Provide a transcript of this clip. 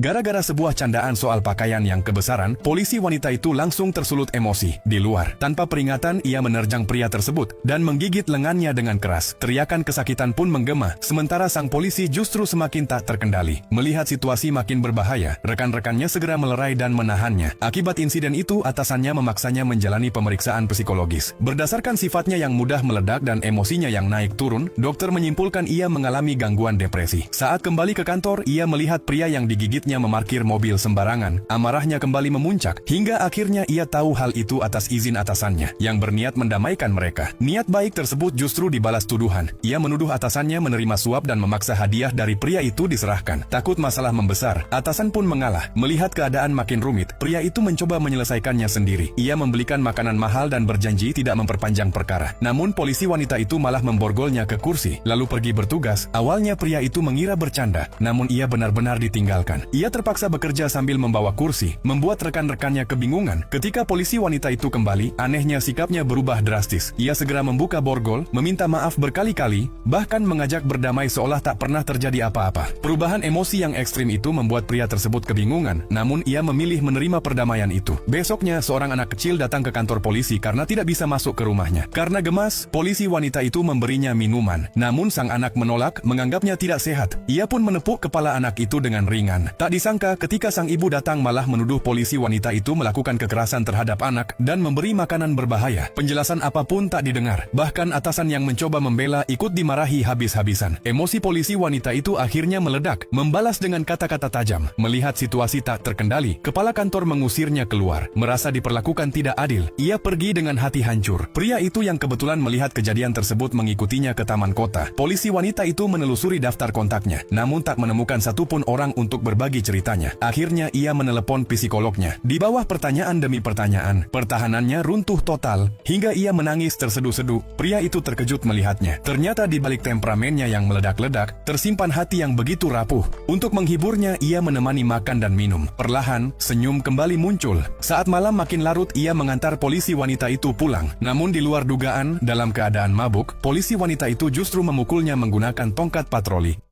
Gara-gara sebuah candaan soal pakaian yang kebesaran, polisi wanita itu langsung tersulut emosi. Di luar, tanpa peringatan ia menerjang pria tersebut dan menggigit lengannya dengan keras. Teriakan kesakitan pun menggema, sementara sang polisi justru semakin tak terkendali. Melihat situasi makin berbahaya, rekan-rekannya segera melerai dan menahannya. Akibat insiden itu, atasannya memaksanya menjalani pemeriksaan psikologis. Berdasarkan sifatnya yang mudah meledak dan emosinya yang naik turun, dokter menyimpulkan ia mengalami gangguan depresi. Saat kembali ke kantor, ia melihat pria yang digigitnya memarkir mobil sembarangan. Amarahnya kembali memuncak, hingga akhirnya ia tahu hal itu atas izin atasannya, yang berniat mendamaikan mereka. Niat baik tersebut justru dibalas tuduhan. Ia menuduh atasannya menerima suap dan memaksa hadiah dari pria itu diserahkan. Takut masalah membesar, atasan pun mengalah. Melihat keadaan makin rumit, pria itu mencoba menyelesaikannya sendiri. Ia membelikan makanan mahal dan berjanji tidak memperpanjang perkara. Namun polisi wanita itu malah memborgolnya ke kursi, lalu pergi bertugas. Awalnya pria itu mengira bercanda, namun ia benar-benar ditinggalkan. Ia terpaksa bekerja sambil membawa kursi, membuat rekan-rekannya kebingungan. Ketika polisi wanita itu kembali, anehnya sikapnya berubah drastis. Ia segera membuka borgol, meminta maaf berkali-kali, bahkan mengajak berdamai seolah tak pernah terjadi apa-apa. Perubahan emosi yang ekstrim itu membuat pria tersebut kebingungan, namun ia memilih menerima perdamaian itu. Besoknya, seorang anak kecil datang ke kantor polisi karena tidak bisa masuk ke rumahnya. Karena gemas, polisi wanita itu memberinya minuman. Namun sang anak menolak, menganggapnya tidak sehat. Ia pun menepuk kepala anak itu dengan ringan. Tak disangka ketika sang ibu datang malah menuduh polisi wanita itu melakukan kekerasan terhadap anak dan memberi makanan berbahaya. Penjelasan apapun tak didengar. Bahkan atasan yang mencoba membela ikut dimarahi habis-habisan. Emosi polisi wanita itu akhirnya meledak, membalas dengan kata-kata tajam. Melihat situasi tak terkendali, kepala kantor mengusirnya keluar. Merasa diperlakukan tidak adil, ia pergi dengan hati hancur. Pria itu yang kebetulan melihat kejadian tersebut mengikutinya ke taman kota. Polisi wanita itu menelusuri daftar kontaknya, namun tak menemukan satupun orang untuk berbagi ceritanya. Akhirnya ia menelepon psikolognya. Di bawah pertanyaan demi pertanyaan, pertahanannya runtuh total, hingga ia menangis terseduh-seduh. Pria itu terkejut melihatnya. Ternyata di balik temperamennya yang meledak-ledak, tersimpan hati yang begitu rapuh. Untuk menghiburnya, ia menemani makan dan minum. Perlahan, senyum kembali muncul. Saat malam makin larut, ia mengantar polisi wanita itu pulang. Namun di luar dugaan, dalam keadaan mabuk, polisi wanita itu justru memukulnya menggunakan tongkat patroli.